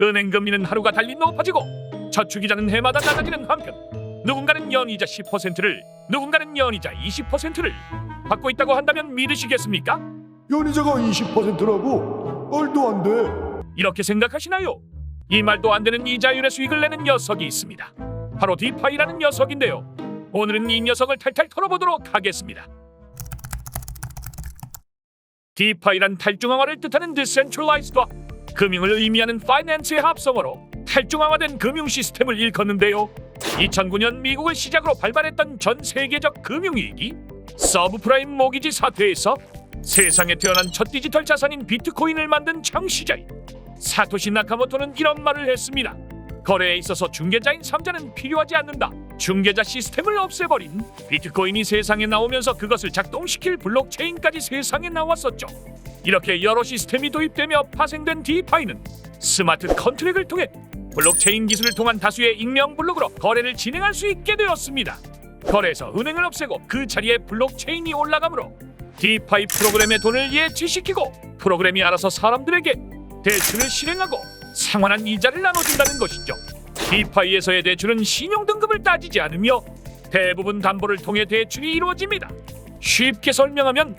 은행 금리는 하루가 달리 높아지고 저축이자는 해마다 낮아지는 한편 누군가는 연이자 10%를 누군가는 연이자 20%를 받고 있다고 한다면 믿으시겠습니까? 연이자가 20%라고? 말도 안 돼. 이렇게 생각하시나요? 이 말도 안 되는 이자율의 수익을 내는 녀석이 있습니다. 바로 디파이라는 녀석인데요. 오늘은 이 녀석을 탈탈 털어보도록 하겠습니다. 디파이란 탈중앙화를 뜻하는 Decentralized와 금융을 의미하는 Finance의 합성어로 탈중앙화된 금융 시스템을 일컫는데요. 2009년 미국을 시작으로 발발했던 전 세계적 금융위기 서브프라임 모기지 사태에서 세상에 태어난 첫 디지털 자산인 비트코인을 만든 창시자인 사토시 나카모토는 이런 말을 했습니다. 거래에 있어서 중개자인 3자는 필요하지 않는다. 중개자 시스템을 없애버린 비트코인이 세상에 나오면서 그것을 작동시킬 블록체인까지 세상에 나왔었죠. 이렇게 여러 시스템이 도입되며 파생된 디파이는 스마트 컨트랙을 통해 블록체인 기술을 통한 다수의 익명 블록으로 거래를 진행할 수 있게 되었습니다. 거래에서 은행을 없애고 그 자리에 블록체인이 올라가므로 디파이 프로그램의 돈을 예치시키고 프로그램이 알아서 사람들에게 대출을 실행하고 상환한 이자를 나눠준다는 것이죠. 디파이에서의 대출은 신용등급을 따지지 않으며 대부분 담보를 통해 대출이 이루어집니다. 쉽게 설명하면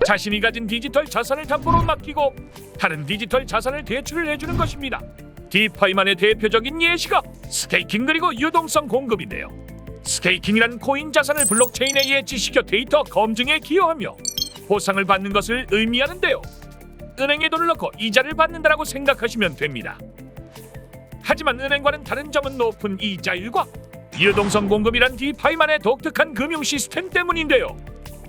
자신이 가진 디지털 자산을 담보로 맡기고 다른 디지털 자산을 대출을 해주는 것입니다. 디파이만의 대표적인 예시가 스테이킹 그리고 유동성 공급인데요. 스테이킹이란 코인 자산을 블록체인에 예치시켜 데이터 검증에 기여하며 보상을 받는 것을 의미하는데요. 은행에 돈을 넣고 이자를 받는다라고 생각하시면 됩니다. 하지만 은행과는 다른 점은 높은 이자율과 유동성 공급이란 디파이만의 독특한 금융 시스템 때문인데요.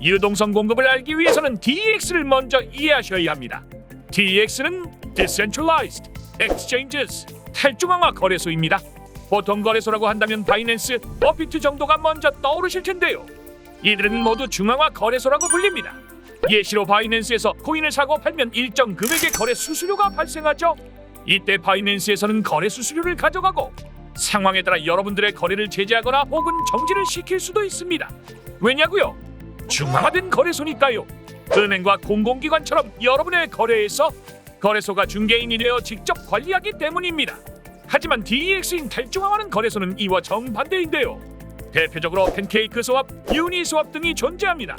유동성 공급을 알기 위해서는 DEX를 먼저 이해하셔야 합니다. DEX는 Decentralized Exchanges, 탈중앙화 거래소입니다. 보통 거래소라고 한다면 바이낸스, 버비트 정도가 먼저 떠오르실 텐데요. 이들은 모두 중앙화 거래소라고 불립니다. 예시로 바이낸스에서 코인을 사고 팔면 일정 금액의 거래 수수료가 발생하죠. 이때 바이낸스에서는 거래 수수료를 가져가고 상황에 따라 여러분들의 거래를 제재하거나 혹은 정지를 시킬 수도 있습니다. 왜냐고요? 중앙화된 거래소니까요. 은행과 공공기관처럼 여러분의 거래에서 거래소가 중개인이 되어 직접 관리하기 때문입니다. 하지만 DEX인 탈중앙화된 거래소는 이와 정반대인데요. 대표적으로 팬케이크 스왑, 유니스왑 등이 존재합니다.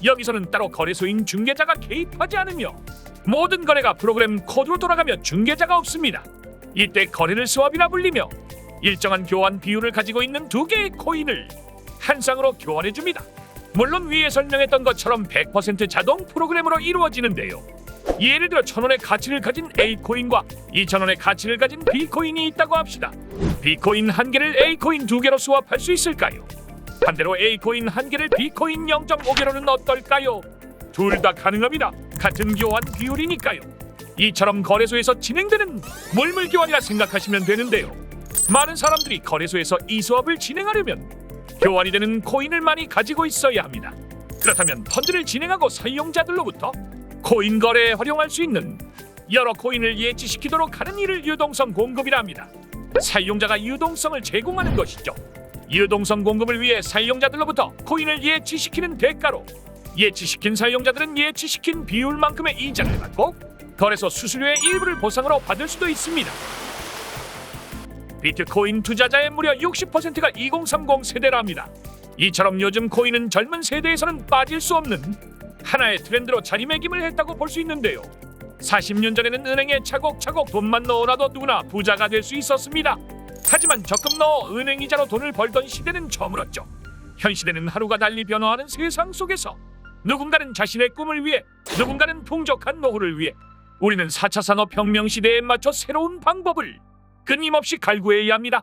여기서는 따로 거래소인 중개자가 개입하지 않으며 모든 거래가 프로그램 코드로 돌아가며 중개자가 없습니다. 이때 거래를 스왑이라 불리며 일정한 교환 비율을 가지고 있는 두 개의 코인을 한 쌍으로 교환해줍니다. 물론 위에 설명했던 것처럼 100% 자동 프로그램으로 이루어지는데요. 예를 들어 1,000원의 가치를 가진 A코인과 2,000원의 가치를 가진 B코인이 있다고 합시다. B코인 한 개를 A코인 두 개로 스왑할 수 있을까요? 반대로 A코인 한 개를 B코인 0.5개로는 어떨까요? 둘 다 가능합니다. 같은 교환 비율이니까요. 이처럼 거래소에서 진행되는 물물 교환이라 생각하시면 되는데요. 많은 사람들이 거래소에서 이 수업을 진행하려면 교환이 되는 코인을 많이 가지고 있어야 합니다. 그렇다면 펀드를 진행하고 사용자들로부터 코인 거래에 활용할 수 있는 여러 코인을 예치시키도록 하는 일을 유동성 공급이라 합니다. 사용자가 유동성을 제공하는 것이죠. 유동성 공급을 위해 사용자들로부터 코인을 예치시키는 대가로 예치시킨 사용자들은 예치시킨 비율만큼의 이자를 받고 거래소 수수료의 일부를 보상으로 받을 수도 있습니다. 비트코인 투자자의 무려 60%가 2030 세대라 합니다. 이처럼 요즘 코인은 젊은 세대에서는 빠질 수 없는 하나의 트렌드로 자리매김을 했다고 볼 수 있는데요. 40년 전에는 은행에 차곡차곡 돈만 넣어놔도 누구나 부자가 될 수 있었습니다. 하지만 적금 넣어 은행 이자로 돈을 벌던 시대는 저물었죠. 현 시대는 하루가 달리 변화하는 세상 속에서 누군가는 자신의 꿈을 위해, 누군가는 풍족한 노후를 위해 우리는 4차 산업혁명 시대에 맞춰 새로운 방법을 끊임없이 갈구해야 합니다.